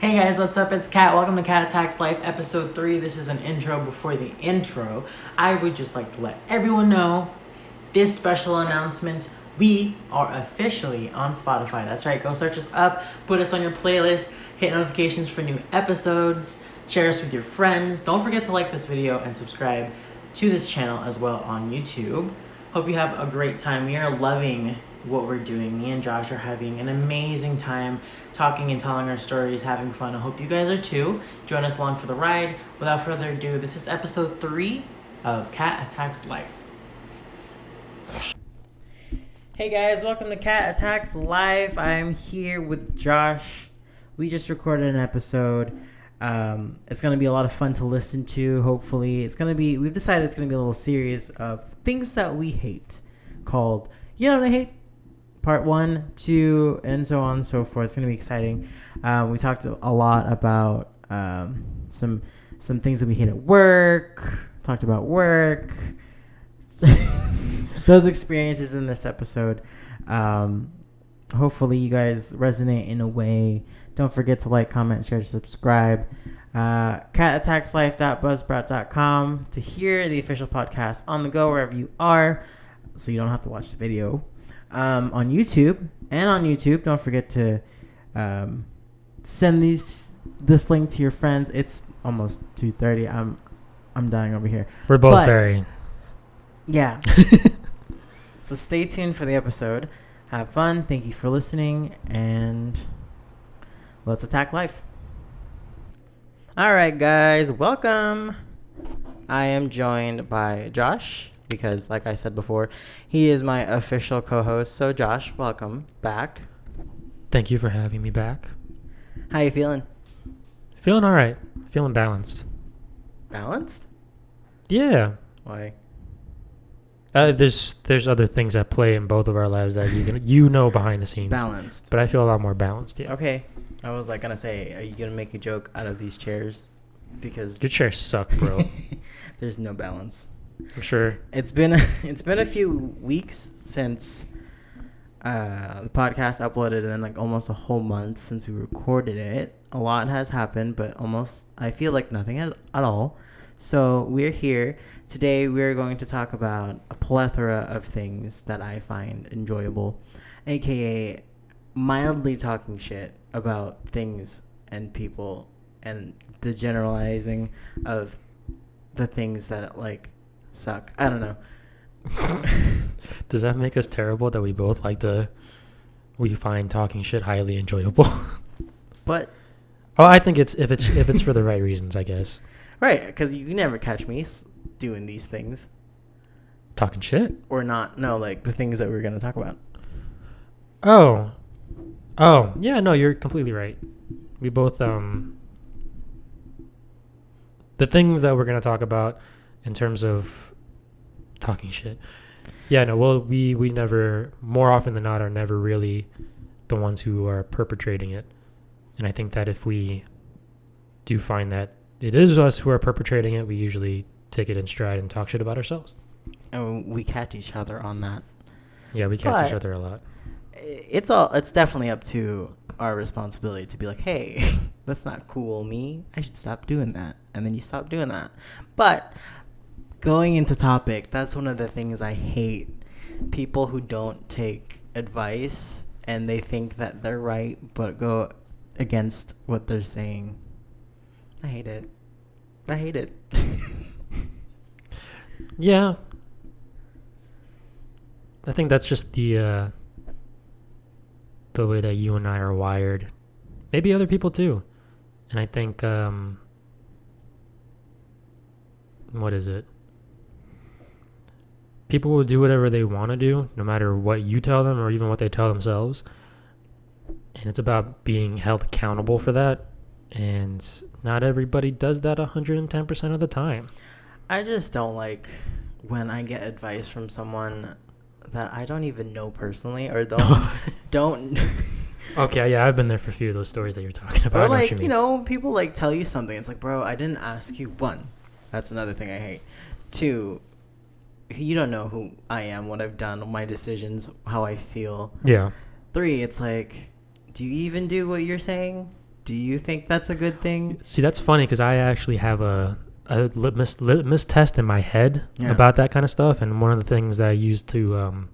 Hey guys, what's up? It's Kat. Welcome to Cat Attacks Life, episode 3. This is an intro before the intro. I would just like to let everyone know this special announcement. We are officially on Spotify. That's right. Go search us up, put us on your playlist, hit notifications for new episodes, share us with your friends. Don't forget to like this video and subscribe to this channel as well on YouTube. Hope you have a great time. We are loving what we're doing. Me and Josh are having an amazing time talking and telling our stories, having fun. I hope you guys are too. Join us along for the ride. Without further ado, this is episode 3 of Cat Attacks Life. Hey guys, welcome to Cat Attacks Life. I'm here with Josh. We just recorded an episode. It's going to be a lot of fun to listen to, hopefully. We've decided it's going to be a little series of things that we hate called You Know What I Hate? Part 1, 2, and so on and so forth. It's going to be exciting. We talked a lot about some things that we hate at work. Talked about work. Those experiences in this episode. Hopefully you guys resonate in a way. Don't forget to like, comment, share, subscribe. catattackslife.buzzsprout.com to hear the official podcast on the go wherever you are, so you don't have to watch the video. On YouTube, don't forget to send this link to your friends. It's almost 2:30. I'm dying over here. We're both very. Yeah. So stay tuned for the episode. Have fun. Thank you for listening, and let's attack life. All right, guys, welcome. I am joined by Josh, because like I said before, he is my official co-host. So Josh, welcome back. Thank you for having me back. How you feeling? Feeling all right. Feeling balanced. Balanced? Yeah. Why? There's other things at play in both of our lives that you know behind the scenes. Balanced. But I feel a lot more balanced, yeah. Okay. I was gonna say, are you gonna make a joke out of these chairs? Because Your chairs suck, bro. there's no balance. I'm sure. It's been a few weeks since the podcast uploaded, and then almost a whole month since we recorded it. A lot has happened, but I feel like nothing at all. So we're here today. We're going to talk about a plethora of things that I find enjoyable, aka mildly talking shit about things and people, and the generalizing of the things that suck. I don't know. Does that make us terrible that we both we find talking shit highly enjoyable? But I think if it's for the right reasons, I guess. Right, because you never catch me doing these things. Talking shit? Or not. No, the things that we're going to talk about. Oh, yeah, no, you're completely right. We both, the things that we're going to talk about in terms of talking shit. Yeah, no, well, we never, more often than not, are never really the ones who are perpetrating it. And I think that if we do find that it is us who are perpetrating it, we usually take it in stride and talk shit about ourselves. And we catch each other on that. Yeah, we catch each other a lot. It's definitely up to our responsibility to be like, hey, that's not cool, me. I should stop doing that. And then you stop doing that. But going into topic, that's one of the things I hate. People who don't take advice and they think that they're right but go against what they're saying. I hate it. Yeah. I think that's just the way that you and I are wired. Maybe other people too. And I think, what is it? People will do whatever they want to do, no matter what you tell them or even what they tell themselves. And it's about being held accountable for that. And not everybody does that 110% of the time. I just don't like when I get advice from someone that I don't even know personally, or don't. Okay, yeah, I've been there for a few of those stories that you're talking about. Or people tell you something. It's like, bro, I didn't ask you. 1, that's another thing I hate. 2, you don't know who I am, what I've done, my decisions, how I feel. Yeah. 3, it's like, do you even do what you're saying? Do you think that's a good thing? See, that's funny because I actually have a litmus test in my head Yeah. about that kind of stuff. And one of the things that I use to,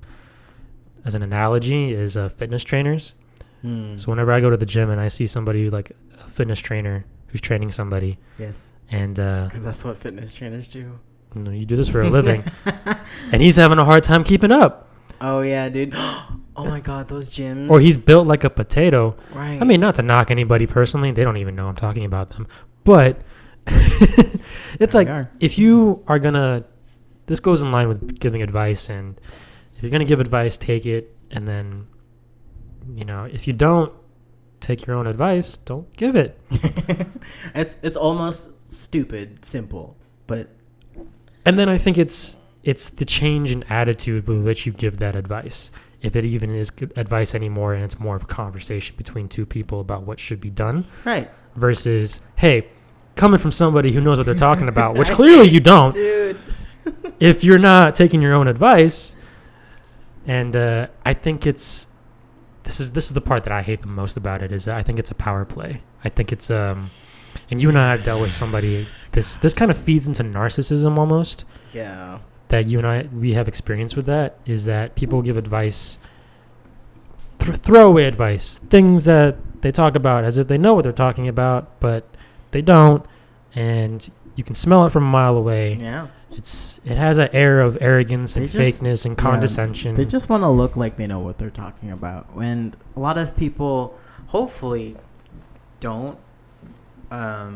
as an analogy, is fitness trainers. So whenever I go to the gym and I see somebody like a fitness trainer who's training somebody, Yes. and Because that's what fitness trainers do. you do this for a living, and he's having a hard time keeping up, Oh, yeah, dude. Oh, my God, those gyms. or he's built like a potato. Right. I mean, not to knock anybody personally, they don't even know I'm talking about them, but it's like if you are gonna, this goes in line with giving advice, and if you're gonna give advice, take it, and then, if you don't take your own advice, don't give it. It's almost stupid, simple, but And then I think it's the change in attitude with which you give that advice. If it even is good advice anymore, and it's more of a conversation between two people about what should be done, right. versus, hey, coming from somebody who knows what they're talking about, which clearly you don't. Dude. If you're not taking your own advice, and I think this is the part that I hate the most about it, is I think it's a power play. I think it's and you and I have dealt with somebody, this kind of feeds into narcissism almost. Yeah. That you and we have experience with, that is that people give advice, throwaway advice, things that they talk about as if they know what they're talking about, but they don't, and you can smell it from a mile away. Yeah. It has an air of arrogance and fakeness and condescension. They just want to look like they know what they're talking about. And a lot of people hopefully don't. I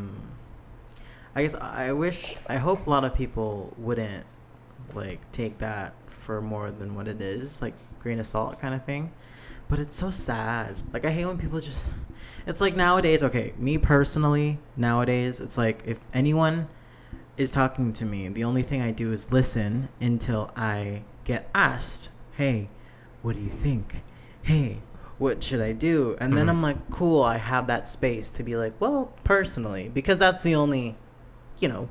guess I hope a lot of people wouldn't like take that for more than what it is, like grain of salt kind of thing. But it's so sad. Like, I hate when people just, it's like nowadays, okay, me personally, nowadays, it's like if anyone is talking to me, the only thing I do is listen until I get asked, hey, what do you think? Hey, what should I do? And then I'm like, cool, I have that space to be like, well, personally, because that's the only,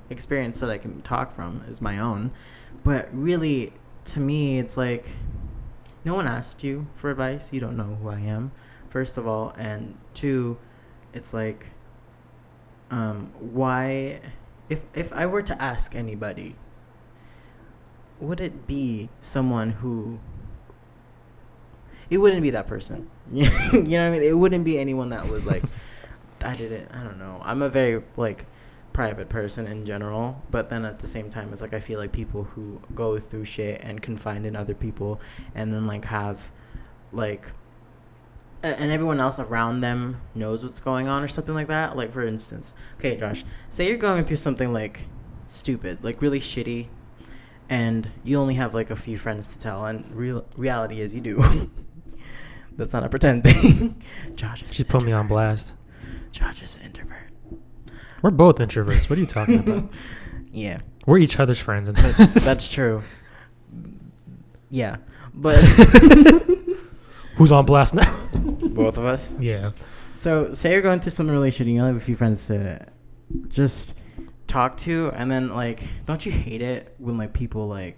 experience that I can talk from is my own. But really, to me, it's like, no one asked you for advice. You don't know who I am, first of all. And two, it's like, why, if I were to ask anybody, would it be someone who, it wouldn't be that person. You know what I mean? It wouldn't be anyone that was like, I don't know. I'm a very, like, private person in general, but then at the same time, it's like I feel like people who go through shit and confide in other people and then, like, have, like, and everyone else around them knows what's going on or something like that. Like, for instance, okay, Josh, say you're going through something, like, stupid, like, really shitty, and you only have, like, a few friends to tell, and reality is you do. That's not a pretend thing. Josh is She's put me on blast. Josh is an introvert. We're both introverts. What are you talking about? Yeah. We're each other's friends. That's true. Yeah. But Who's on blast now? both of us. Yeah. So say you're going through something really shitty, you only have a few friends to just talk to, and then, like, don't you hate it when, like, people, like,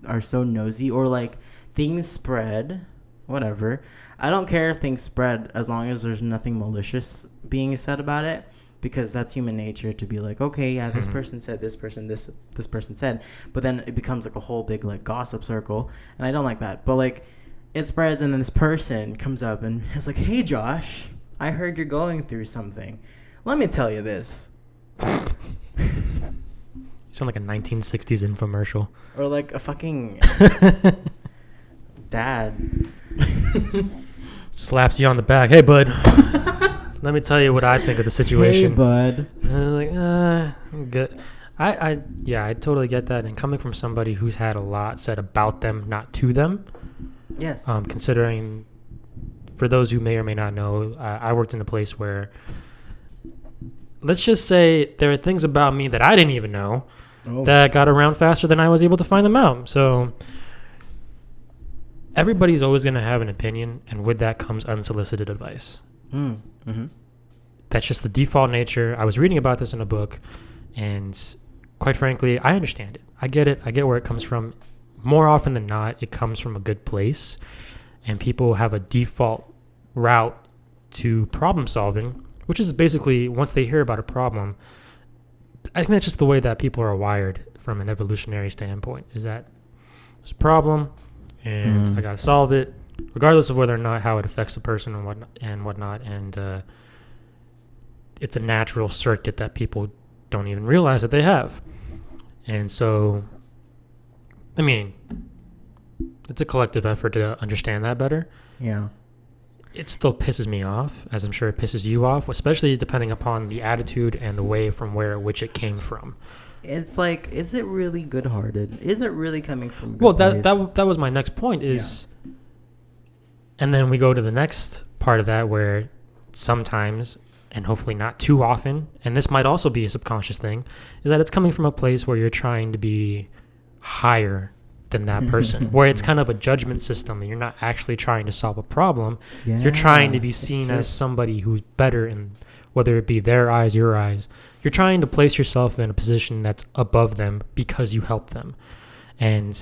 are so nosy, or, like, things spread, whatever. I don't care if things spread as long as there's nothing malicious being said about it, because that's human nature to be like, okay, yeah, this person said, this person said, but then it becomes like a whole big, like, gossip circle, and I don't like that. But, like, it spreads, and then this person comes up and is like, hey, Josh, I heard you're going through something. Let me tell you this. You sound like a 1960s infomercial. Or like a fucking dad. Slaps you on the back. Hey, bud. Let me tell you what I think of the situation. Hey, bud. I'm good. I totally get that. And coming from somebody who's had a lot said about them, not to them. Yes. Considering, for those who may or may not know, I worked in a place where, let's just say there are things about me that I didn't even know that got around faster than I was able to find them out. So everybody's always going to have an opinion, and with that comes unsolicited advice. Mm-hmm. That's just the default nature. I was reading about this in a book, and quite frankly, I understand it. I get it. I get where it comes from. More often than not, it comes from a good place, and people have a default route to problem solving, which is basically once they hear about a problem, I think that's just the way that people are wired from an evolutionary standpoint, is that there's a problem and I got to solve it, regardless of whether or not how it affects the person and whatnot. And it's a natural circuit that people don't even realize that they have. And so, I mean, it's a collective effort to understand that better. Yeah. It still pisses me off, as I'm sure it pisses you off, especially depending upon the attitude and the way from which it came from. It's like, is it really good-hearted? Is it really coming from good Well, place? that was my next point is, and then we go to the next part of that where sometimes, and hopefully not too often, and this might also be a subconscious thing, is that it's coming from a place where you're trying to be higher than that person, where it's kind of a judgment system and you're not actually trying to solve a problem. You're trying to be seen as somebody who's better, in whether it be their eyes, your eyes. You're trying to place yourself in a position that's above them because you help them. And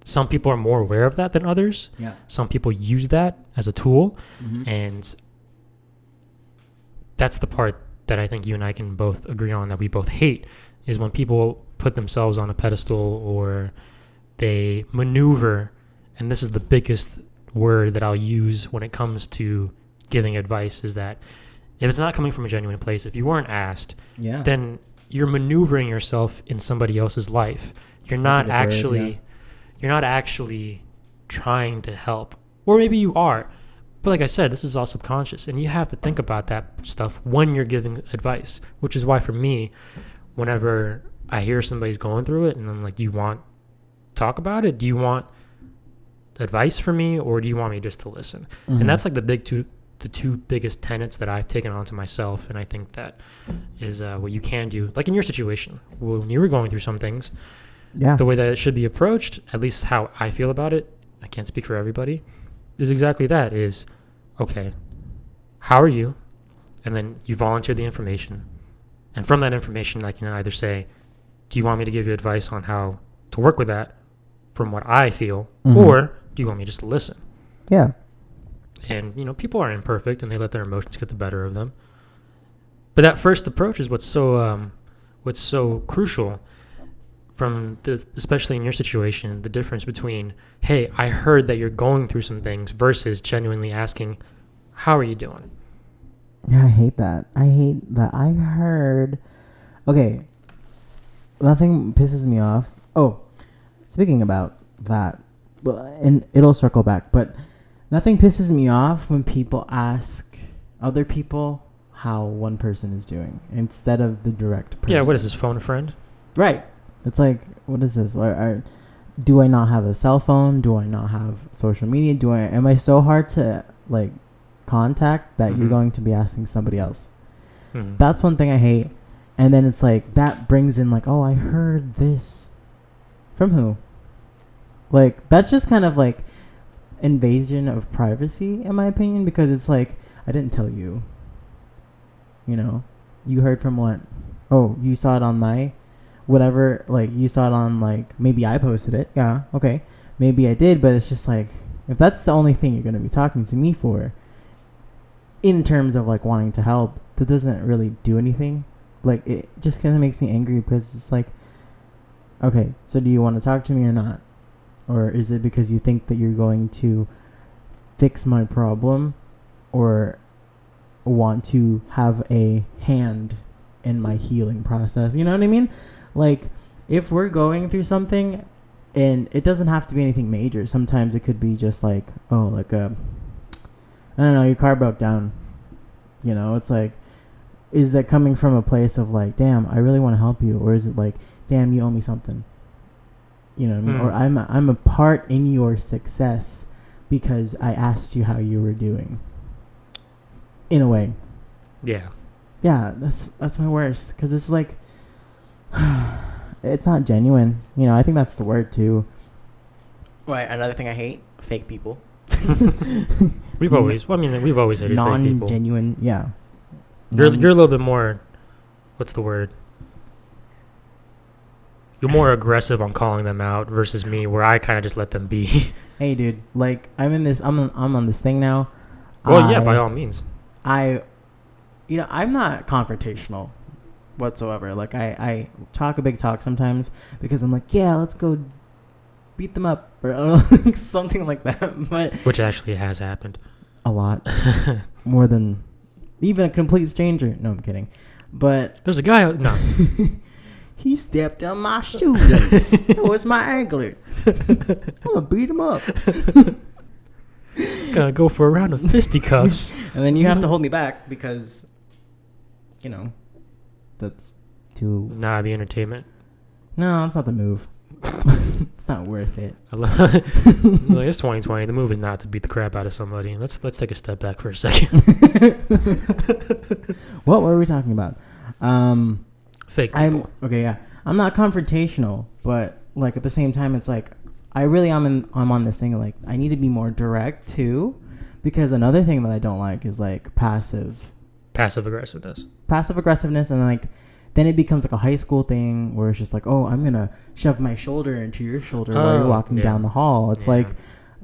some people are more aware of that than others. Yeah. Some people use that as a tool. And that's the part that I think you and I can both agree on, that we both hate, is when people put themselves on a pedestal or they maneuver. And this is the biggest word that I'll use when it comes to giving advice, is that if it's not coming from a genuine place, if you weren't asked, then you're maneuvering yourself in somebody else's life. You're not actually trying to help. Or maybe you are. But like I said, this is all subconscious, and you have to think about that stuff when you're giving advice, which is why for me, whenever I hear somebody's going through it and I'm like, do you want to talk about it? Do you want advice from me, or do you want me just to listen? And that's like the two biggest tenets that I've taken onto myself, and I think that is what you can do. Like in your situation, when you were going through some things, the way that it should be approached, at least how I feel about it, I can't speak for everybody, is exactly that, is, okay, how are you? And then you volunteer the information. And from that information, I can either say, do you want me to give you advice on how to work with that from what I feel, or do you want me just to listen? Yeah. And, people are imperfect and they let their emotions get the better of them. But that first approach is what's so crucial especially in your situation, the difference between, hey, I heard that you're going through some things, versus genuinely asking, how are you doing? Yeah, I hate that. I heard. Okay. Nothing pisses me off. Oh, speaking about that, and it'll circle back, but nothing pisses me off when people ask other people how one person is doing instead of the direct person. Yeah, what is this, phone a friend? Right. It's like, what is this? Do I not have a cell phone? Do I not have social media? Am I so hard to like contact that you're going to be asking somebody else? That's one thing I hate. And then it's like, that brings in like, oh, I heard this. From who? Like, that's just kind of like invasion of privacy, in my opinion, because it's like, I didn't tell you. You heard from what? Oh, you saw it on my whatever, like you saw it on, like, maybe I posted it. Yeah, okay. Maybe I did, but it's just like, if that's the only thing you're going to be talking to me for, in terms of like wanting to help, that doesn't really do anything. Like, it just kind of makes me angry, because it's like, okay, so do you want to talk to me or not? Or is it because you think that you're going to fix my problem, or want to have a hand in my healing process? You know what I mean? Like, if we're going through something, and it doesn't have to be anything major. Sometimes it could be just like, oh, like I don't know, your car broke down. It's like, is that coming from a place of like, damn, I really want to help you? Or is it like, damn, you owe me something? You know what I mean? Or I'm a part in your success because I asked you how you were doing. In a way. Yeah. Yeah, that's my worst, because it's like, it's not genuine. I think that's the word too. Right. Another thing I hate: fake people. we've always hated fake people. Non-genuine. Yeah. You're a little bit more. What's the word? You're more aggressive on calling them out versus me, where I kind of just let them be. Hey, dude. Like, I'm on this thing now. Well, yeah, by all means. I I'm not confrontational whatsoever. Like I talk a big talk sometimes because I'm like, yeah, let's go beat them up or something like that. But Which actually has happened. a lot more than even a complete stranger. No, I'm kidding. But There's a guy. No. he stepped on my shoelace. That was my anklet. I'm gonna beat him up. Gonna go for a round of fisticuffs. And then you have to hold me back because, that's too. Nah, the entertainment. No, that's not the move. It's not worth it. Like, it's 2020. The move is not to beat the crap out of somebody. Let's take a step back for a second. What were we talking about? Fake people. Okay, yeah. I'm not confrontational, but like at the same time, it's like I'm on this thing of like I need to be more direct too, because another thing that I don't like is like passive aggressiveness, and like then it becomes like a high school thing where it's just like, oh, I'm gonna shove my shoulder into your shoulder while you're walking down the hall. It's like,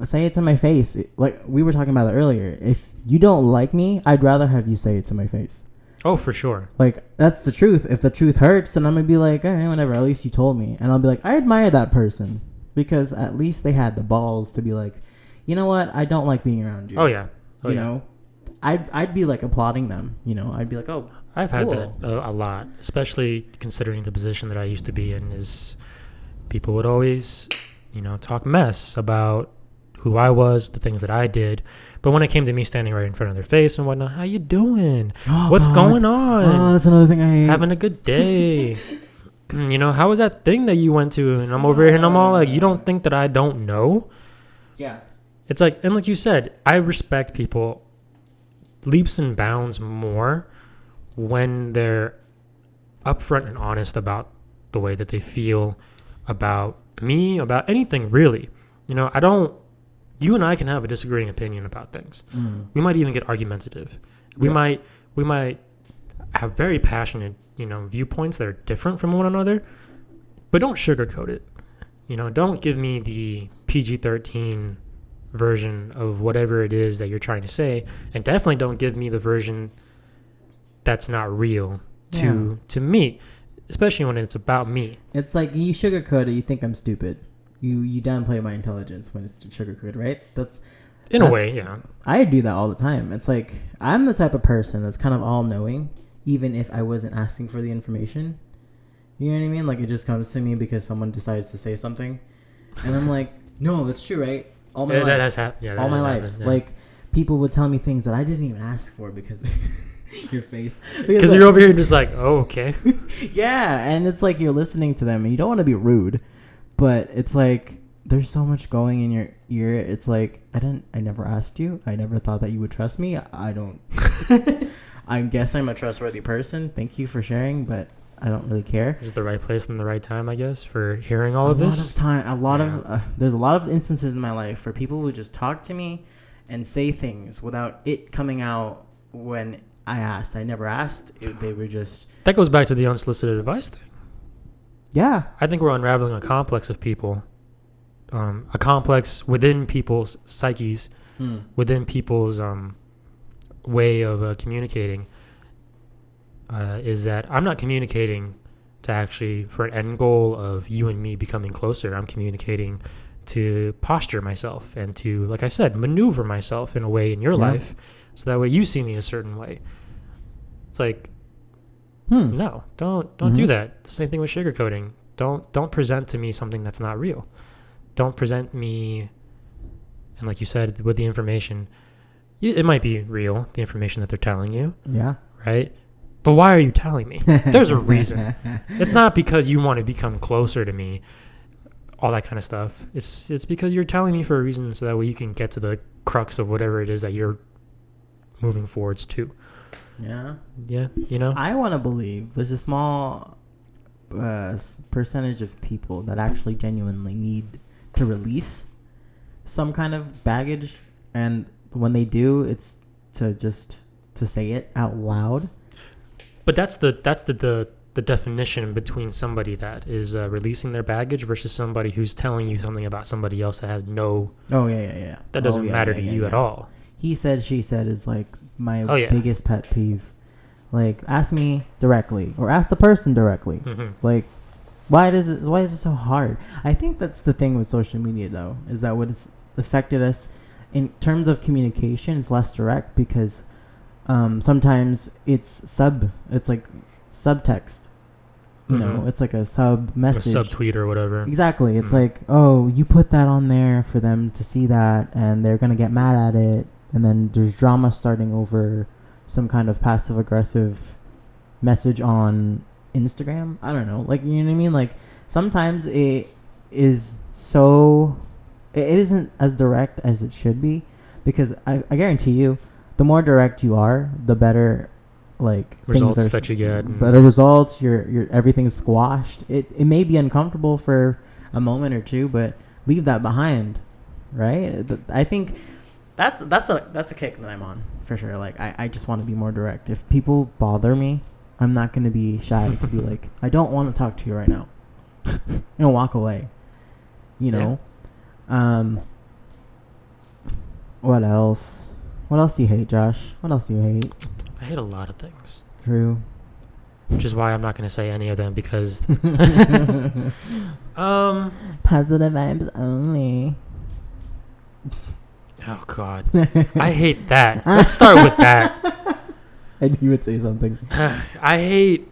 say it to my face. Like we were talking about it earlier. If you don't like me, I'd rather have you say it to my face. Oh, for sure. Like, that's the truth. If the truth hurts, then I'm going to be like, all right, whatever. At least you told me. And I'll be like, I admire that person. Because at least they had the balls to be like, you know what? I don't like being around you. Oh, yeah. You know? I'd be like applauding them. I'd be like, oh, I've cool. had that a lot. Especially considering the position that I used to be in is people would always, talk mess about who I was, the things that I did. But when it came to me standing right in front of their face and whatnot, how you doing? Oh, What's God. going on? Oh, that's another thing I hate. Having a good day. How was that thing that you went to? And I'm over here and I'm all like, you don't think that I don't know? Yeah. It's like, and like you said, I respect people leaps and bounds more when they're upfront and honest about the way that they feel about me, about anything really. You and I can have a disagreeing opinion about things. We might even get argumentative. We might have very passionate, viewpoints that are different from one another, but don't sugarcoat it. Don't give me the PG-13 version of whatever it is that you're trying to say, and definitely don't give me the version that's not real to me, especially when it's about me. It's like you sugarcoat it, you think I'm stupid. You downplay my intelligence when it's sugarcoated, right? That's in a way, yeah. I do that all the time. It's like I'm the type of person that's kind of all-knowing, even if I wasn't asking for the information. You know what I mean? Like it just comes to me because someone decides to say something, and I'm like, no, that's true, right? All my life. That has happened. Yeah, all my life. Yeah. Like people would tell me things that I didn't even ask for because your face. Because you're over here just like, oh, okay. Yeah, and it's like you're listening to them, and you don't want to be rude. But it's like there's so much going in your ear. It's like I never asked you. I never thought that you would trust me. I don't. I guess I'm a trustworthy person. Thank you for sharing, but I don't really care. It's the right place and the right time, I guess, for hearing all of this. There's a lot of instances in my life where people would just talk to me and say things without it coming out when I asked. I never asked. They were just. That goes back to the unsolicited advice thing. Yeah. I think we're unraveling a complex of people, a complex within people's psyches, within people's way of communicating, is that I'm not communicating to actually for an end goal of you and me becoming closer. I'm communicating to posture myself and to, like I said, maneuver myself in a way in your life so that way you see me a certain way. It's like, no, don't do that. Same thing with sugarcoating. Don't present to me something that's not real. Don't present me, and like you said, with the information, it might be real, the information that they're telling you. Yeah. Right? But why are you telling me? There's a reason. It's not because you want to become closer to me, all that kind of stuff. It's because you're telling me for a reason so that way you can get to the crux of whatever it is that you're moving forwards to. Yeah. Yeah, I want to believe there's a small percentage of people that actually genuinely need to release some kind of baggage, and when they do, it's to say it out loud. But that's the definition between somebody that is releasing their baggage versus somebody who's telling you something about somebody else that has no. Oh yeah. That doesn't matter to you at all. He said, she said is like my biggest pet peeve. Like, ask me directly or ask the person directly. Like, why is it so hard? I think that's the thing with social media, though, is that what has affected us in terms of communication is less direct, because sometimes it's like subtext. You know, it's like a sub message, a subtweet or whatever. Exactly. It's like, oh, you put that on there for them to see that, and they're gonna get mad at it, and then there's drama starting over some kind of passive aggressive message on Instagram. I don't know, like, you know what I mean? Like, sometimes it isn't as direct as it should be, because I guarantee you, the more direct you are, the better. Like, results that you get, better results. Your everything's squashed. It may be uncomfortable for a moment or two, but leave that behind, right? I think that's a kick that I'm on for sure. Like, I just want to be more direct. If people bother me, I'm not gonna be shy to be like, I don't want to talk to you right now. Walk away. You know. Yeah. What else? What else do you hate, Josh? What else do you hate? I hate a lot of things. True. Which is why I'm not going to say any of them, because positive vibes only. Oh God, I hate that. Let's start with that. I knew you would say something. I hate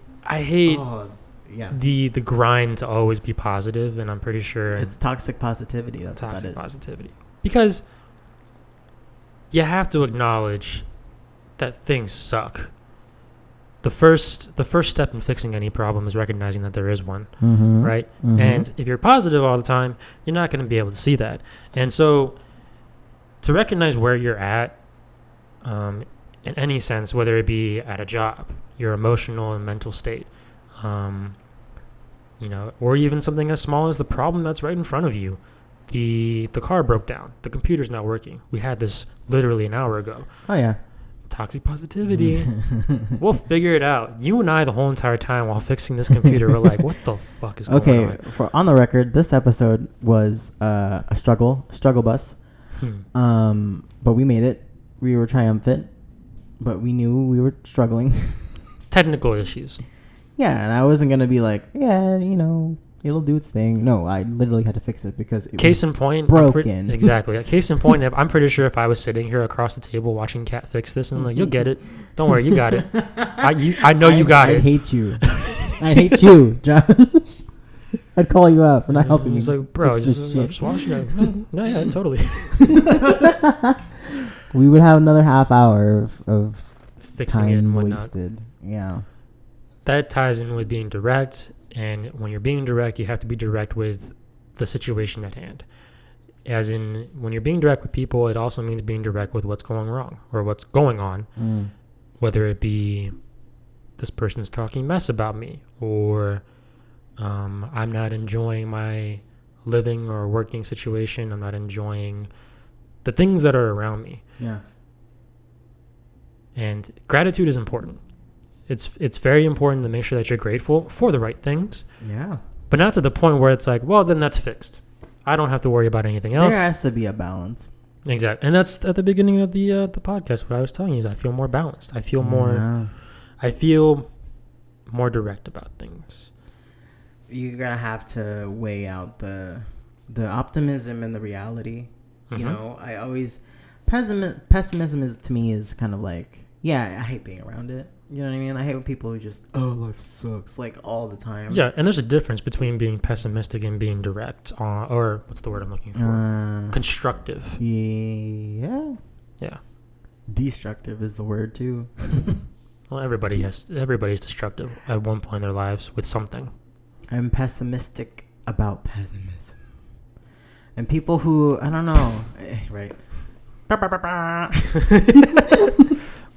the grind to always be positive, and I'm pretty sure it's toxic positivity. That's toxic what that is. Positivity, because you have to acknowledge that things suck. The first step in fixing any problem is recognizing that there is one, right? And if you're positive all the time, you're not going to be able to see that. And so, to recognize where you're at, in any sense, whether it be at a job, your emotional and mental state, or even something as small as the problem that's right in front of you. The car broke down. The computer's not working. We had this literally an hour ago. Oh yeah. Toxic positivity. We'll figure it out. You and I, the whole entire time while fixing this computer, we're like, what the fuck is going on? Okay, on the record, this episode was a struggle bus. But we made it. We were triumphant, but we knew we were struggling. Technical issues. Yeah, and I wasn't going to be like, yeah, it'll do its thing. No, I literally had to fix it because it Case in point, broken. Exactly. Case in point, I'm pretty sure if I was sitting here across the table watching Kat fix this, and I'm like, you'll get it. Don't worry, you got it. I know you got it. I'd hate you. I'd hate you, John. I'd call you out for not helping me. He's like, bro, just wash it out. No, yeah, totally. We would have another half hour of fixing time it and whatnot. wasted. Yeah. That ties in with being direct. And when you're being direct, you have to be direct with the situation at hand. As in, when you're being direct with people, it also means being direct with what's going wrong or what's going on. Whether it be this person's talking mess about me, or I'm not enjoying my living or working situation. I'm not enjoying the things that are around me. Yeah. And gratitude is important. It's very important to make sure that you're grateful for the right things. Yeah. But not to the point where it's like, well, then that's fixed. I don't have to worry about anything else. There has to be a balance. Exactly. And that's at the beginning of the podcast. What I was telling you is I feel more balanced. I feel more direct about things. You're going to have to weigh out the optimism and the reality. You know, I always pessimism is to me is kind of like, yeah, I hate being around it. You know what I mean? I hate when people who just, life sucks, like, all the time. Yeah, and there's a difference between being pessimistic and being direct, or what's the word I'm looking for? Constructive. Yeah. Yeah. Destructive is the word, too. Well, everybody's destructive at one point in their lives with something. I'm pessimistic about pessimism. And people who, I don't know, right. My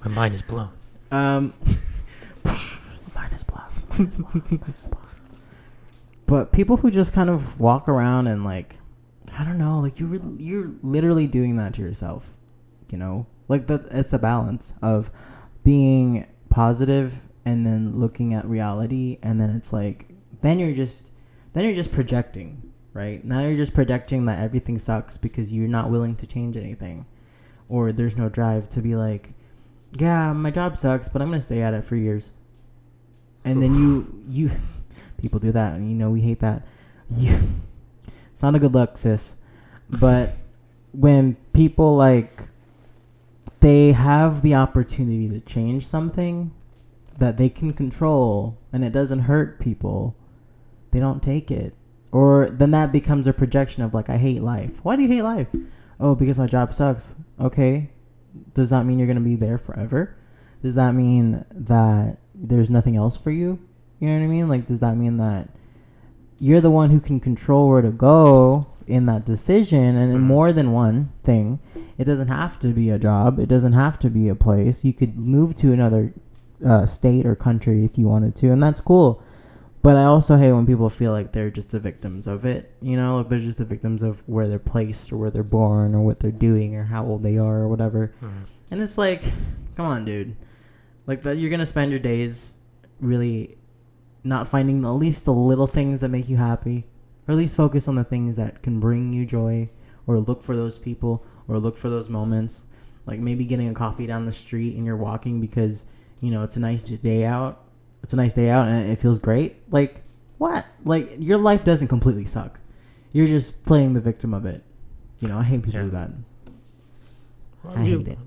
mind is blown. Mine is blown. But people who just kind of walk around and, like, I don't know, like, you're literally doing that to yourself, you know? Like, it's a balance of being positive and then looking at reality, and then it's like, then you're just projecting, right? Now you're just projecting that everything sucks because you're not willing to change anything, or there's no drive to be like, yeah, my job sucks, but I'm gonna stay at it for years. And then you people do that, and we hate that. It's not a good look, sis. But when people they have the opportunity to change something that they can control and it doesn't hurt people, they don't take it. Or then that becomes a projection of I hate life. Why do you hate life? Oh, because my job sucks. Okay. Does that mean you're going to be there forever? Does that mean that there's nothing else for you? You know what I mean? Does that mean that you're the one who can control where to go in that decision and in more than one thing? It doesn't have to be a job. It doesn't have to be a place. You could move to another state or country if you wanted to, and that's cool. But I also hate when people feel like they're just the victims of it. They're just the victims of where they're placed or where they're born or what they're doing or how old they are or whatever. And it's come on, dude. You're going to spend your days really not finding at least the little things that make you happy, or at least focus on the things that can bring you joy, or look for those people, or look for those moments. Maybe getting a coffee down the street and you're walking because, it's a nice day out. It's a nice day out and it feels great. What? Your life doesn't completely suck. You're just playing the victim of it. I hate people do that. Well, I hate it.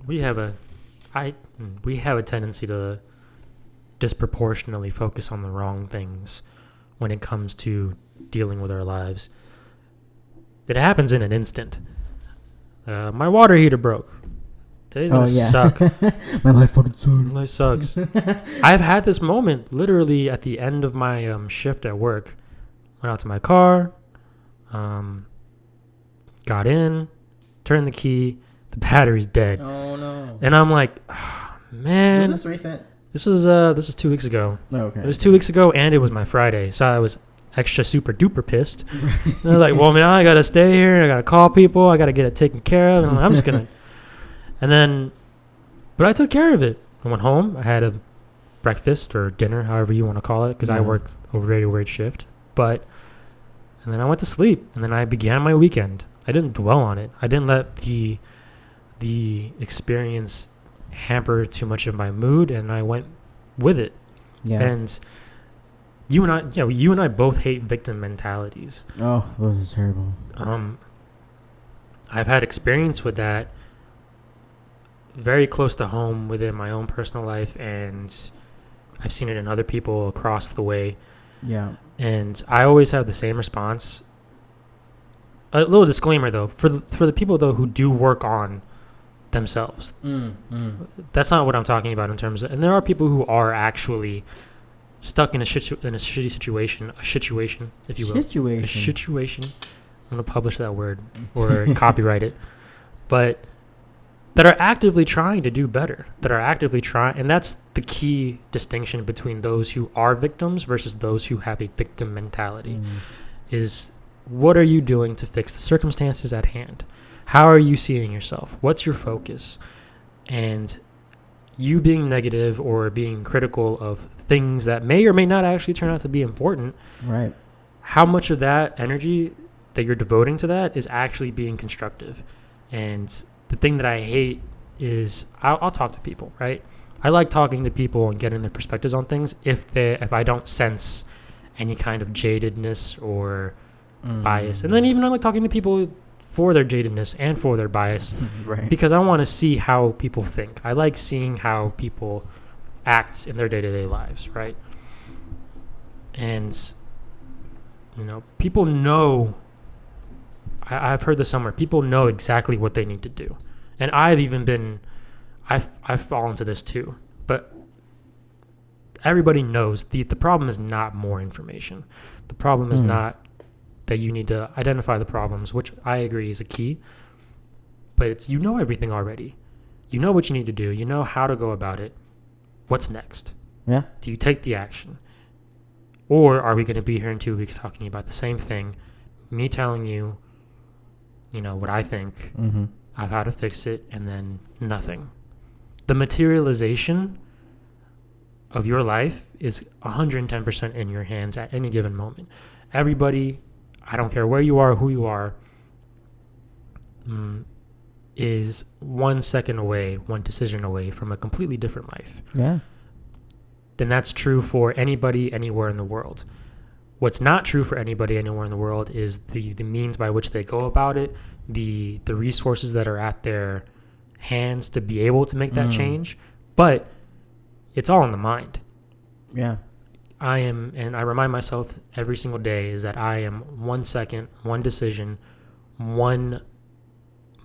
We have a tendency to disproportionately focus on the wrong things when it comes to dealing with our lives. It happens in an instant. My water heater broke. Today's gonna suck. My life fucking sucks. My life sucks. I've had this moment literally at the end of my shift at work. Went out to my car, got in, turned the key, the battery's dead. Oh no. And I'm like, oh, man. Was this recent? This is 2 weeks ago. Oh, okay. It was 2 weeks ago, and it was my Friday, so I was extra super duper pissed. And they're like, well, now I gotta stay here. I gotta call people. I gotta get it taken care of. And I'm just gonna. And then, but I took care of it. I went home. I had a breakfast or dinner, however you want to call it, because I work a very weird shift. And then I went to sleep, and then I began my weekend. I didn't dwell on it. I didn't let the experience hamper too much of my mood, and I went with it. Yeah. And you and I both hate victim mentalities. Oh, those are terrible. I've had experience with that very close to home within my own personal life, and I've seen it in other people across the way. Yeah. And I always have the same response. A little disclaimer though, for the people though who do work on themselves. That's not what I'm talking about in terms of, and there are people who are actually stuck in a shitty situation, if you will. A situation. I'm going to publish that word or copyright it. But that are actively trying to do better, and that's the key distinction between those who are victims versus those who have a victim mentality, is what are you doing to fix the circumstances at hand? How are you seeing yourself? What's your focus? And you being negative or being critical of things that may or may not actually turn out to be important, right? How much of that energy that you're devoting to that is actually being constructive? And the thing that I hate is I'll talk to people, right? I like talking to people and getting their perspectives on things if I don't sense any kind of jadedness or bias. And then even I like talking to people for their jadedness and for their bias, right? Because I want to see how people think. I like seeing how people act in their day-to-day lives, right? And, people know, I've heard this somewhere, people know exactly what they need to do. And I've fallen into this too. But everybody knows the problem is not more information. The problem is not that you need to identify the problems, which I agree is a key. But it's everything already. You know what you need to do. You know how to go about it. What's next? Yeah. Do you take the action? Or are we going to be here in 2 weeks talking about the same thing? Me telling you, what I think, of how to fix it, and then nothing. The materialization of your life is 110% in your hands at any given moment. Everybody, I don't care where you are, who you are, is 1 second away, one decision away from a completely different life. Yeah. Then that's true for anybody anywhere in the world. What's not true for anybody anywhere in the world is the means by which they go about it, the resources that are at their hands to be able to make that change. But it's all in the mind. Yeah. I remind myself every single day is that I am 1 second, one decision, one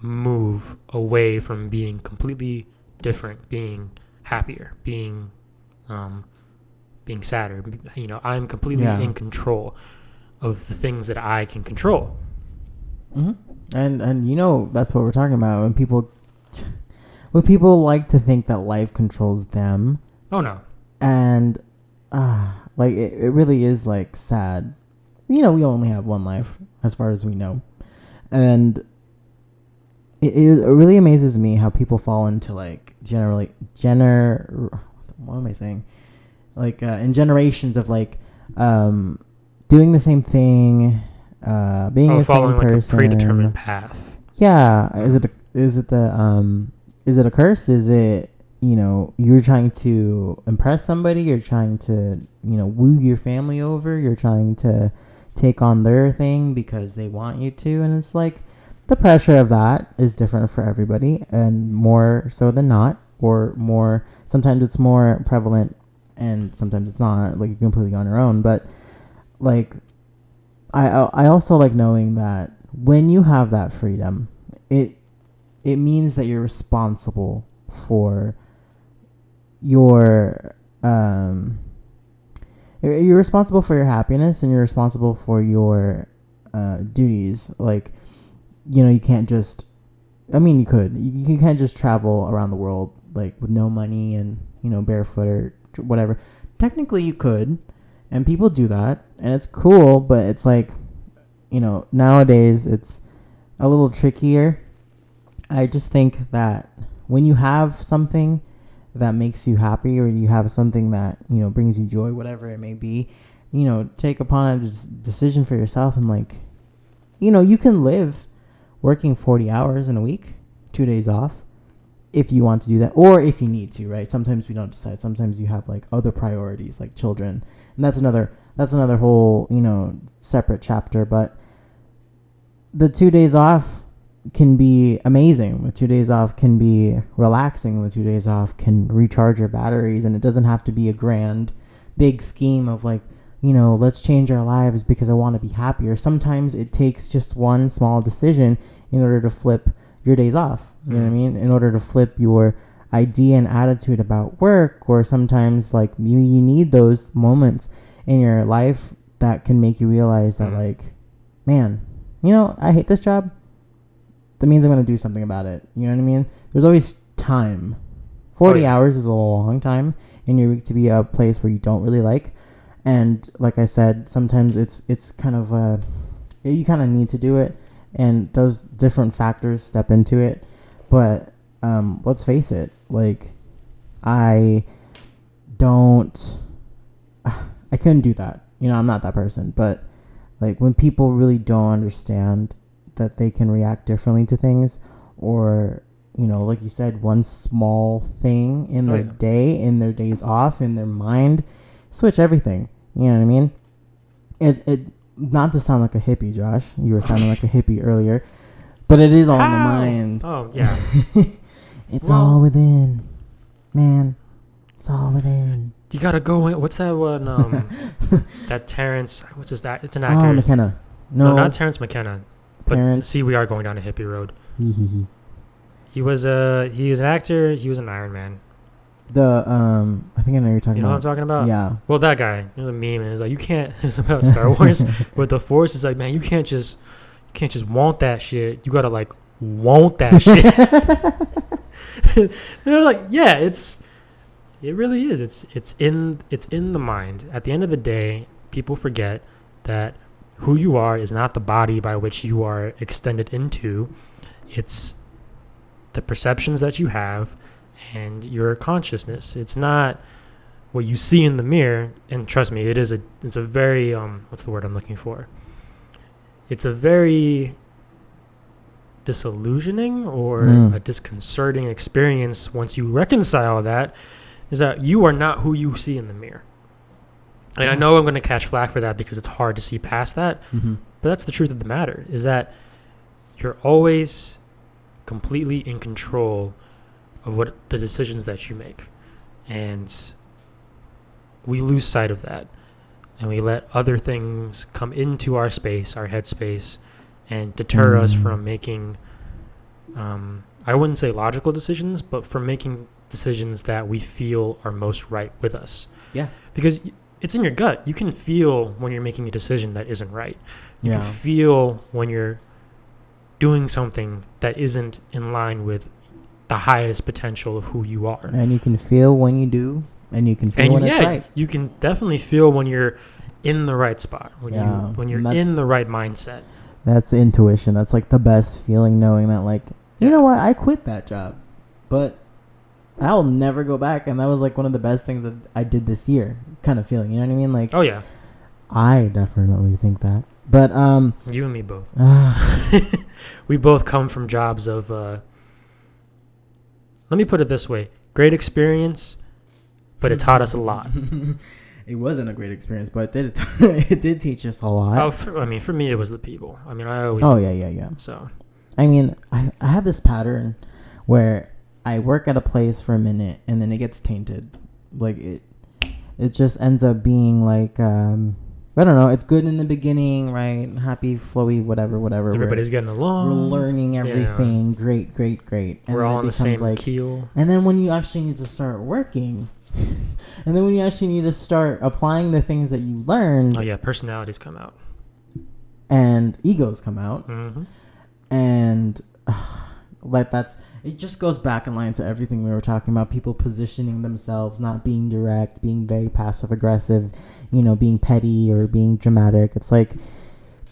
move away from being completely different, being happier, being sadder. I'm completely in control of the things that I can control. Mm-hmm. And that's what we're talking about. When people like to think that life controls them. Oh no. And like it really is like sad. We only have one life as far as we know. And it really amazes me how people fall into like what am I saying? Like in generations of like doing the same thing, being the same person, like a predetermined path. Yeah, is it a curse? Is it you're trying to impress somebody? You're trying to woo your family over. You're trying to take on their thing because they want you to, and it's like the pressure of that is different for everybody, and more so than not, or more. Sometimes it's more prevalent, and sometimes it's not. Like you're completely on your own, but like I also like knowing that when you have that freedom, it means that you're responsible for your you're responsible for your happiness, and you're responsible for your duties. Like you can't just you can't just travel around the world like with no money and barefoot or whatever. Technically you could, and people do that, and it's cool, but it's like nowadays it's a little trickier. I just think that when you have something that makes you happy, or you have something that brings you joy, whatever it may be, take upon a decision for yourself, and like you can live working 40 hours in a week, 2 days off, if you want to do that, or if you need to, right? Sometimes we don't decide. Sometimes you have like other priorities, like children, and that's another whole separate chapter. But the 2 days off can be amazing. The 2 days off can be relaxing. The 2 days off can recharge your batteries, and it doesn't have to be a grand, big scheme of like, let's change our lives because I want to be happier. Sometimes it takes just one small decision in order to flip your days off. You know what I mean? In order to flip your idea and attitude about work, or sometimes like you need those moments in your life that can make you realize that like, man, I hate this job. That means I'm going to do something about it. You know what I mean? There's always time. 40 hours is a long time in your week to be a place where you don't really like. And like I said, sometimes it's kind of you kind of need to do it, and those different factors step into it. But let's face it, like I couldn't do that. I'm not that person. But like when people really don't understand that they can react differently to things, or like you said, one small thing in their day, in their days off, in their mind, switch everything. You know what I mean? It not to sound like a hippie, Josh. You were sounding like a hippie earlier, but it is all in the mind. Oh yeah. It's all within, man. It's all within. You gotta go in. What's that one? That Terrence. What's his that? It's an actor. Oh, McKenna. No, not Terrence McKenna. But Terrence. see, we are going down a hippie road. He was an actor. He was an Iron Man. I think I know what you're talking about. You know what I'm talking about? Yeah. Well, that guy. The meme is like, you can't. It's about Star Wars, but the Force is like, man, you can't just want that shit. You gotta like want that shit. They're like, yeah, it really is. It's in the mind. At the end of the day, people forget that who you are is not the body by which you are extended into. It's the perceptions that you have and your consciousness. It's not what you see in the mirror. And trust me, it's a very what's the word I'm looking for? It's a very disillusioning or a disconcerting experience once you reconcile that is that you are not who you see in the mirror. And I know I'm going to catch flack for that because it's hard to see past that. Mm-hmm. But that's the truth of the matter, is that you're always completely in control of what the decisions that you make. And we lose sight of that. And we let other things come into our space, our headspace, and deter us from making, I wouldn't say logical decisions, but from making decisions that we feel are most right with us. Yeah. Because it's in your gut. You can feel when you're making a decision that isn't right. You Yeah. can feel when you're doing something that isn't in line with the highest potential of who you are. And you can feel when you do, and you can feel when it's right. You can definitely feel when you're in the right spot, when you're in the right mindset. That's intuition. That's like the best feeling, knowing that, like, you know what, I quit that job, but I'll never go back. And that was like one of the best things that I did this year, kind of feeling, you know what I mean? Like, Oh yeah, I definitely think that. But you and me both. We both come from jobs of let me put it this way, great experience, but it taught us a lot. It wasn't a great experience, but it did teach us a lot. For me, it was the people. I mean, I always. Oh yeah. So, I mean, I have this pattern where I work at a place for a minute and then it gets tainted. Like it just ends up being like I don't know. It's good in the beginning, right? Happy, flowy, whatever. everybody's getting along. We're learning everything. Yeah. Great. And we're all on the same like, keel. And then when you actually need to start working, and then when you actually need to start applying the things that you learned. Oh yeah, personalities come out. And egos come out. Mm-hmm. And like it just goes back in line to everything we were talking about. People positioning themselves, not being direct, being very passive aggressive, being petty or being dramatic. It's like,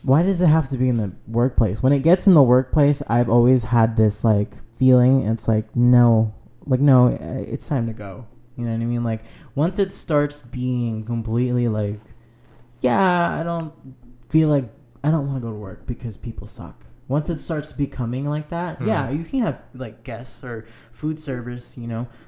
why does it have to be in the workplace? When it gets in the workplace, I've always had this like feeling. It's like, no, it's time to go. You know what I mean? Like, once it starts being completely like, yeah, I don't want to go to work because people suck. Once it starts becoming like that, yeah, you can have like guests or food service,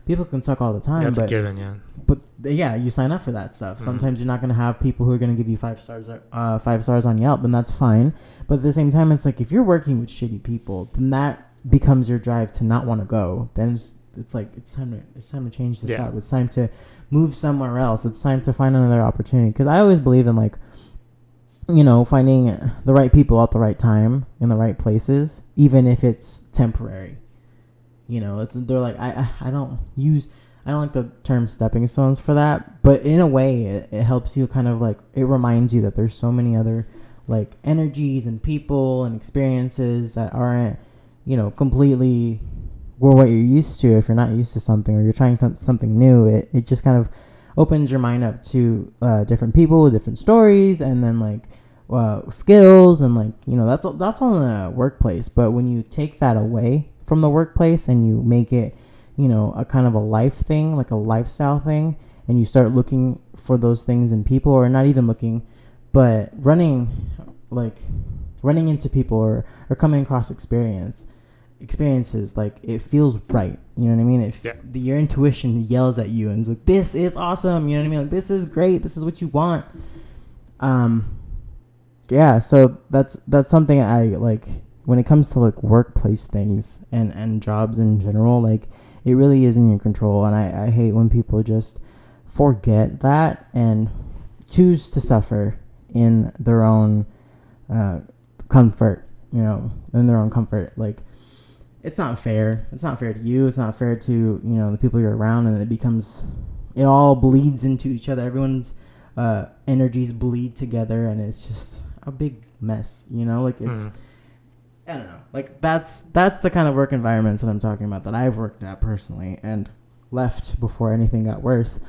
people can suck all the time. That's a given, yeah. But yeah, you sign up for that stuff. Sometimes you're not going to have people who are going to give you 5 stars on Yelp, and that's fine. But at the same time, it's like, if you're working with shitty people, then that becomes your drive to not want to go. Then it's like, it's time to change this up. It's time to move somewhere else. It's time to find another opportunity. Because I always believe in like, finding the right people at the right time in the right places, even if it's temporary. They're like, I don't like the term stepping stones for that, but in a way it helps you kind of like, it reminds you that there's so many other like energies and people and experiences that aren't, completely what you're used to. If you're not used to something or you're trying something new, it just kind of opens your mind up to different people with different stories, and then like skills, and like that's all in the workplace. But when you take that away from the workplace and you make it a kind of a life thing, like a lifestyle thing, and you start looking for those things in people, or not even looking, but running into people or coming across experiences, like it feels right. You know what I mean? Your intuition yells at you and it's like, this is awesome. You know what I mean? Like, this is great. This is what you want. Yeah. So that's something I like when it comes to like workplace things and jobs in general. Like, it really is in your control. And I hate when people just forget that and choose to suffer in their own comfort, in their own comfort. Like, it's not fair. It's not fair to you. It's not fair to, the people you're around, and it all bleeds into each other. Everyone's energies bleed together, and it's just a big mess, like it's, I don't know. Like, that's the kind of work environments that I'm talking about that I've worked at personally and left before anything got worse.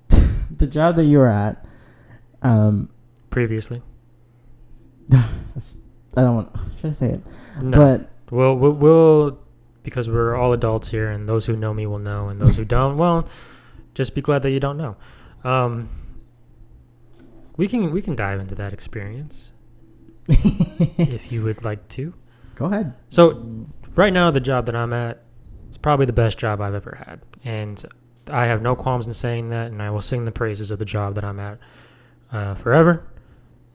The job that you were at, previously. I don't want, should I say it? No. But we'll because we're all adults here, and those who know me will know, and those who don't, well, just be glad that you don't know. We can dive into that experience if you would like to. Go ahead. So right now, the job that I'm at is probably the best job I've ever had. And I have no qualms in saying that, and I will sing the praises of the job that I'm at forever.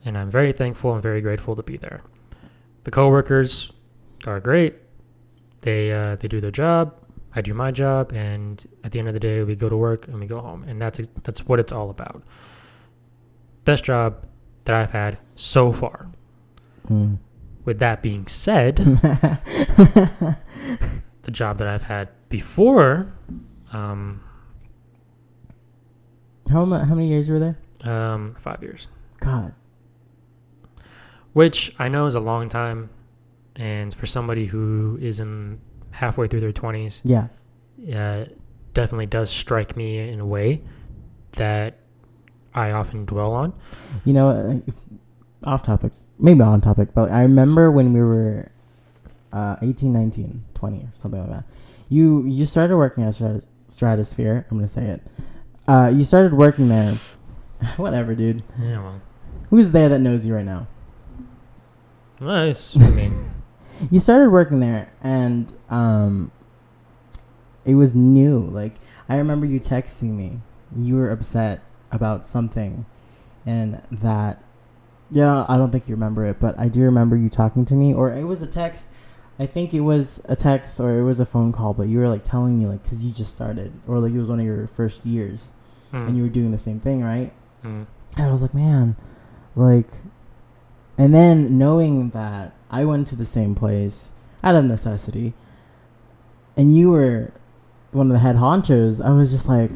And I'm very thankful and very grateful to be there. The coworkers are great. They do their job. I do my job, and at the end of the day, we go to work and we go home, and that's what it's all about. Best job that I've had so far. With that being said, the job that I've had before, How many years were there? 5 years, God. which I know is a long time, and for somebody who is in halfway through their 20s, Yeah. definitely does strike me in a way that I often dwell on. You know, off topic, maybe on topic, but I remember when we were 18, 19, 20 or something like that. You started working at Stratosphere. I'm going to say it. You started working there. Whatever, dude. Yeah, well, Who's there that knows you right now? nice. I mean, You started working there, and it was new. Like, I remember you texting me. You were upset about something, and that, I don't think you remember it, but I do remember you talking to me, or it was a text. I think it was a text or it was a phone call, but you were like telling me, like, because you just started, or like it was one of your first years, and you were doing the same thing, right? And I was like, man, like, and then knowing that I went to the same place out of necessity, and you were one of the head honchos, I was just like,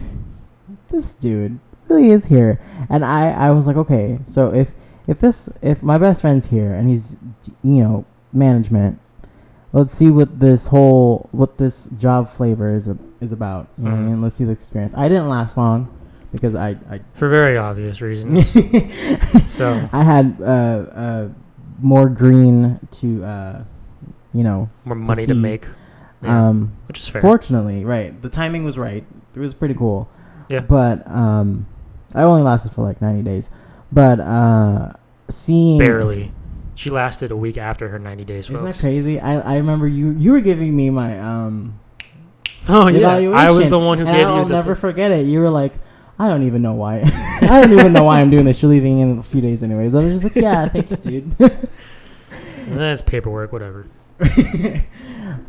this dude really is here. And I was like, okay, so if my best friend's here and he's, management, let's see what this job flavor is about. You know what I mean? Let's see the experience. I didn't last long because I for very obvious reasons. So I had more green to more money to see. make, which is fair. Fortunately, right. The timing was right. It was pretty cool. Yeah. But I only lasted for like 90 days. But seeing Barely. She lasted a week after her 90 days, Isn't folks. that crazy? I remember you were giving me my Oh yeah, evaluation, I was the one who and gave you I'll the. never forget it. You were like, I don't even know why. I don't even know why I'm doing this. You're leaving in a few days anyways. I was just like, yeah, thanks, dude. That's paperwork, whatever.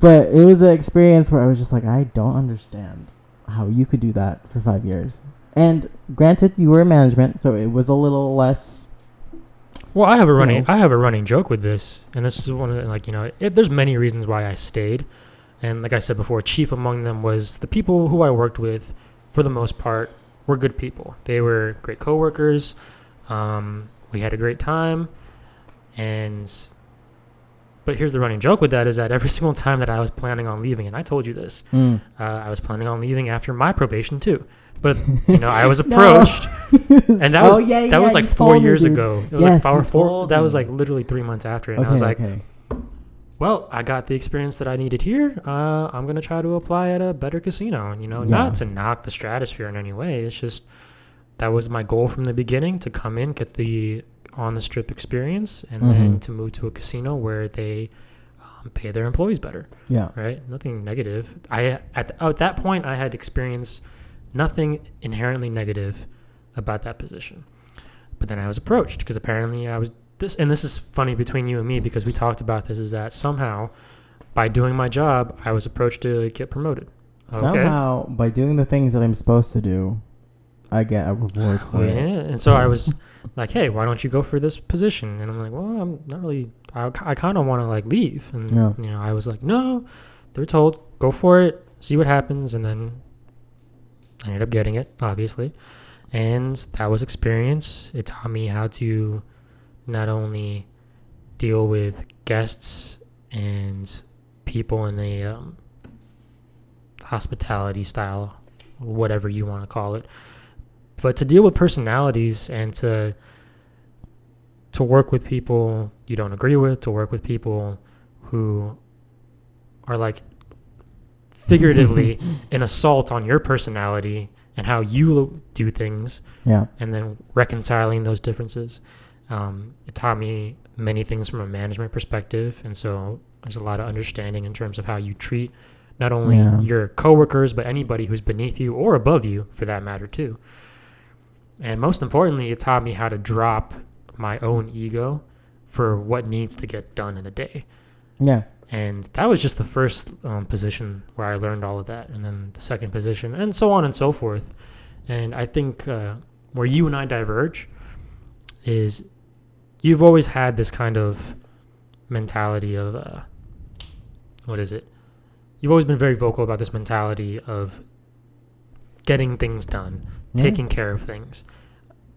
But it was an experience where I was just like, I don't understand how you could do that for 5 years. And granted, you were in management, so it was a little less. Well, I have a running joke with this, and this is one of the, there's many reasons why I stayed, and like I said before, chief among them was the people who I worked with, for the most part, were good people. They were great coworkers. We had a great time, but here's the running joke with that is that every single time that I was planning on leaving, and I told you this, I was planning on leaving after my probation too. But I was approached, and that was like 4 years ago. It was Yes, like four. That was like literally 3 months after, and I was like, well, I got the experience that I needed here. I'm gonna try to apply at a better casino, not to knock the Stratosphere in any way. It's just that was my goal from the beginning, to come in, get the on the strip experience, and then to move to a casino where they pay their employees better. Yeah. Right. Nothing negative. At that point I had experienced nothing inherently negative about that position. But then I was approached because apparently I was this is funny between you and me because we talked about this, is that somehow by doing my job, I was approached to get promoted. Okay. Somehow, by doing the things that I'm supposed to do, I get a reward for it. And so I was like, hey, why don't you go for this position? And I'm like, well, I'm not really, I kind of want to like leave. And, I was like, no, they're told, go for it, see what happens. And then I ended up getting it, obviously. And that was experience. It taught me how to not only deal with guests and people in a hospitality style, whatever you want to call it, but to deal with personalities and to work with people you don't agree with, to work with people who are like figuratively an assault on your personality and how you do things, and then reconciling those differences. It taught me many things from a management perspective, and so There's a lot of understanding in terms of how you treat not only Yeah. your coworkers, but anybody who's beneath you or above you, for that matter, too. And most importantly, it taught me how to drop my own ego for what needs to get done in a day. Yeah. And that was just the first position where I learned all of that. And then the second position, and so on and so forth. And I think where you and I diverge is you've always had this kind of mentality of, what is it? You've always been very vocal about this mentality of getting things done, taking care of things.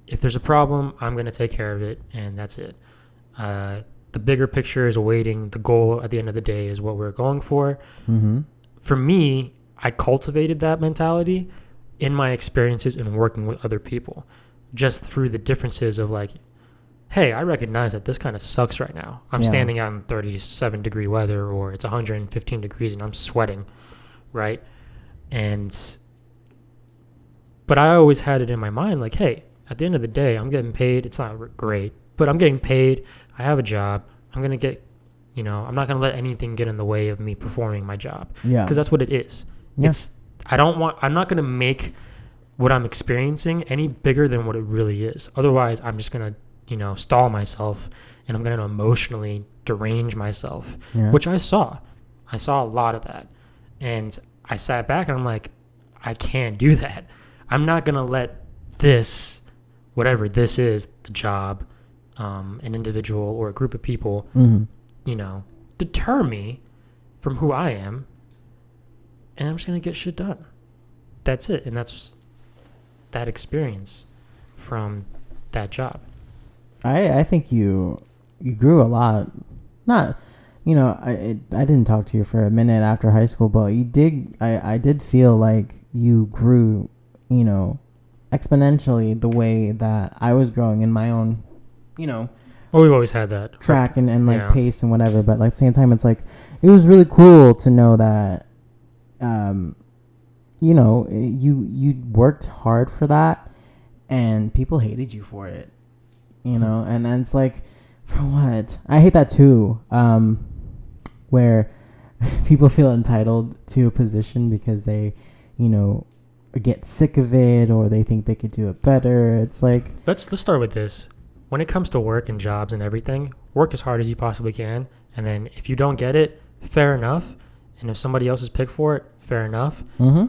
If there's a problem, I'm going to take care of it, and that's it. The bigger picture is awaiting. The goal at the end of the day is what we're going for. Mm-hmm. For me, I cultivated that mentality in my experiences in working with other people, just through the differences of like, hey, I recognize that this kind of sucks right now. I'm standing out in 37-degree weather, or it's 115 degrees and I'm sweating, right? But I always had it in my mind like, hey, at the end of the day, I'm getting paid. It's not great, but I'm getting paid. I have a job. I'm going to get, I'm not going to let anything get in the way of me performing my job. Yeah. Because that's what it is. Yeah. I'm not going to make what I'm experiencing any bigger than what it really is. Otherwise, I'm just going to, stall myself, and I'm going to emotionally derange myself, which I saw. I saw a lot of that. And I sat back and I'm like, I can't do that. I'm not going to let this, whatever this is, the job, an individual or a group of people, deter me from who I am. And I'm just going to get shit done. That's it. And that's that experience from that job. I think you grew a lot. Not, I didn't talk to you for a minute after high school, but you did. I did feel like you grew, exponentially the way that I was growing in my own, Well, we've always had that track and pace and whatever. But like at the same time, it's like it was really cool to know that, you worked hard for that, and people hated you for it. And then it's like, for what? I hate that too. Where people feel entitled to a position because they, get sick of it, or they think they could do it better. It's like, let's start with this. When it comes to work and jobs and everything, work as hard as you possibly can, and then if you don't get it, fair enough. And if somebody else is picked for it, fair enough. Mm-hmm.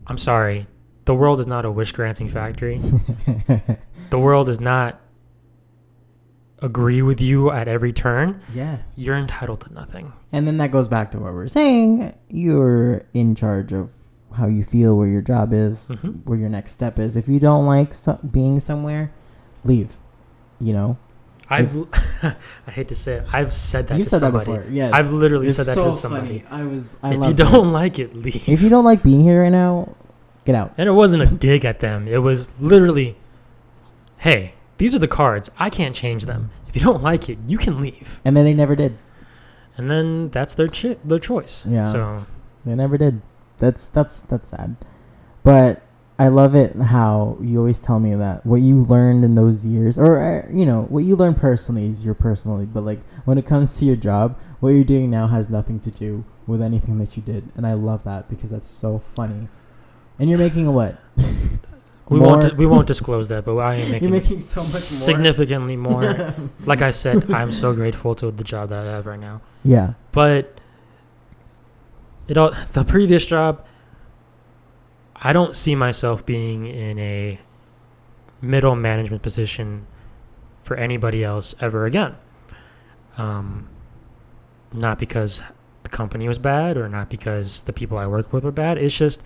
I'm sorry, the world is not a wish granting factory. The world does not agree with you at every turn. Yeah. You're entitled to nothing. And then that goes back to what we're saying. You're in charge of how you feel, where your job is, where your next step is. If you don't like being somewhere, leave. I hate to say it. I've said that You've to said somebody. that before. Yes. I've literally said that so to somebody. Funny. If you don't like it, leave. If you don't like being here right now, get out. And it wasn't a dig at them. It was literally, hey, these are the cards. I can't change them. If you don't like it, you can leave. And then they never did. And then that's their choice. Yeah. So they never did. That's sad. But I love it how you always tell me that what you learned in those years, or what you learned personally is your personally, but like when it comes to your job, what you're doing now has nothing to do with anything that you did. And I love that because that's so funny. And you're making a what? We won't disclose that, but I am making, you're making so much significantly more. Like I said, I'm so grateful to the job that I have right now. Yeah. But the previous job, I don't see myself being in a middle management position for anybody else ever again. Not because the company was bad, or not because the people I work with were bad. It's just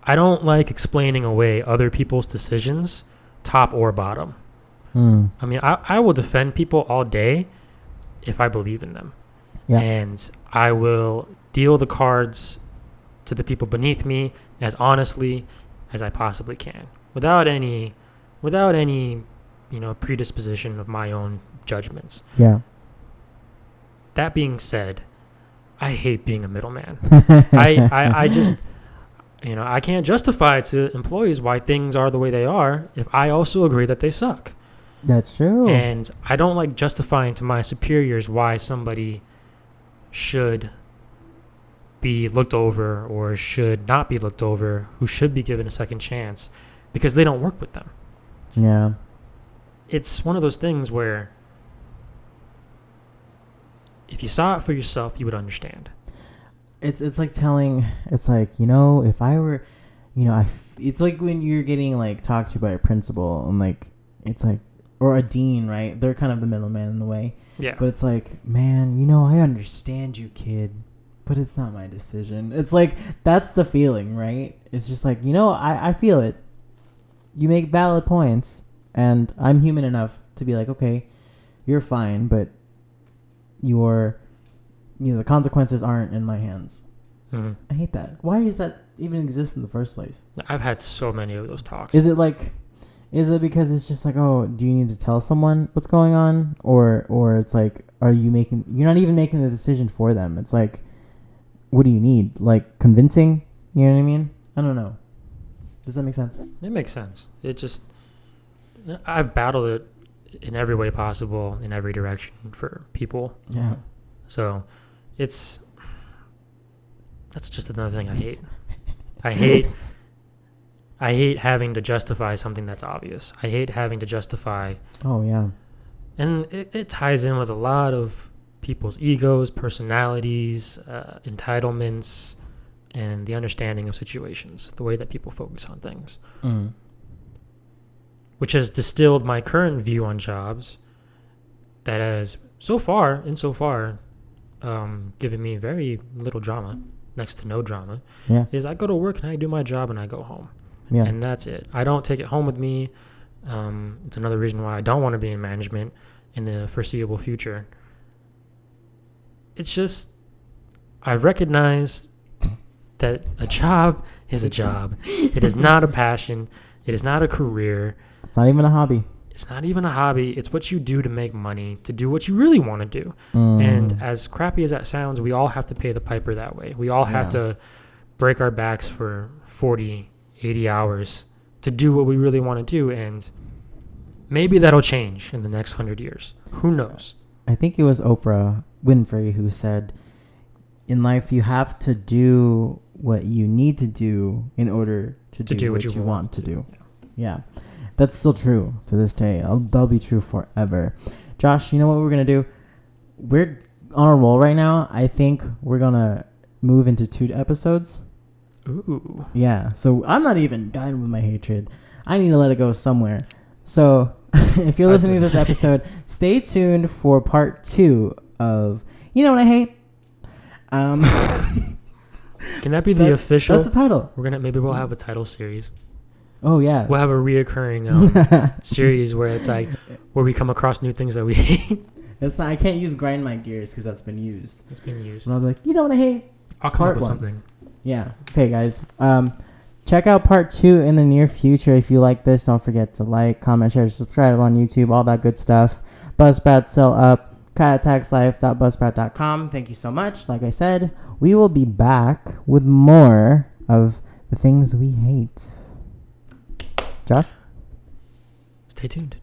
I don't like explaining away other people's decisions, top or bottom. I mean, I will defend people all day if I believe in them. Yeah. And I will deal the cards to the people beneath me as honestly as I possibly can, without any predisposition of my own judgments. Yeah. That being said, I hate being a middleman. I just, I can't justify to employees why things are the way they are if I also agree that they suck. That's true. And I don't like justifying to my superiors why somebody should be looked over or should not be looked over, who should be given a second chance, because they don't work with them. Yeah. It's one of those things where if you saw it for yourself, you would understand. It's like telling, it's like, if I were, it's like when you're getting like talked to by a principal and like, it's like, or a dean, right? They're kind of the middleman in a way. Yeah. But it's like, man, I understand you, kid, but it's not my decision. It's like, that's the feeling, right? It's just like, I feel it. You make valid points, and I'm human enough to be like, okay, you're fine, but the consequences aren't in my hands. Mm-hmm. I hate that. Why does that even exist in the first place? I've had so many of those talks. Is it because it's just like, oh, do you need to tell someone what's going on? Or it's like, you're not even making the decision for them. It's like, what do you need? Like convincing? You know what I mean? I don't know. Does that make sense? It makes sense. I've battled it in every way possible, in every direction for people. Yeah. So that's just another thing I hate. I hate having to justify something that's obvious. I hate having to justify. Oh, yeah. And it ties in with a lot of people's egos, personalities, entitlements, and the understanding of situations, the way that people focus on things. Mm. Which has distilled my current view on jobs that has, so far, given me very little drama, next to no drama, is I go to work and I do my job and I go home. Yeah. And that's it. I don't take it home with me. It's another reason why I don't want to be in management in the foreseeable future. It's just, I've recognized that a job is a job. It is not a passion. It is not a career. It's not even a hobby. It's not even a hobby. It's what you do to make money, to do what you really want to do. And as crappy as that sounds, we all have to pay the piper that way. We all have to break our backs for 40, 80 hours to do what we really want to do. And maybe that'll change in the next 100 years. Who knows? I think it was Oprah Winfrey who said, in life, you have to do what you need to do in order to do what you want to do. Yeah. That's still true to this day. That'll be true forever. Josh, you know what we're going to do? We're on a roll right now. I think we're going to move into 2 episodes. Ooh. Yeah. So I'm not even done with my hatred. I need to let it go somewhere. So if you're listening to this episode, stay tuned for part 2 of You Know What I Hate? Can that be the official? That's the title. Maybe we'll have a title series. Oh, yeah. We'll have a reoccurring series where it's like, where we come across new things that we hate. I can't use grind my gears because that's been used. It's been used. And I'll be like, you know what I hate? I'll come up with something. Yeah. Okay, guys. Check out part 2 in the near future. If you like this, don't forget to like, comment, share, subscribe on YouTube, all that good stuff. BuzzSprout, sell up. katattackslife.buzzsprout.com. Thank you so much. Like I said, we will be back with more of the things we hate. Josh? Stay tuned.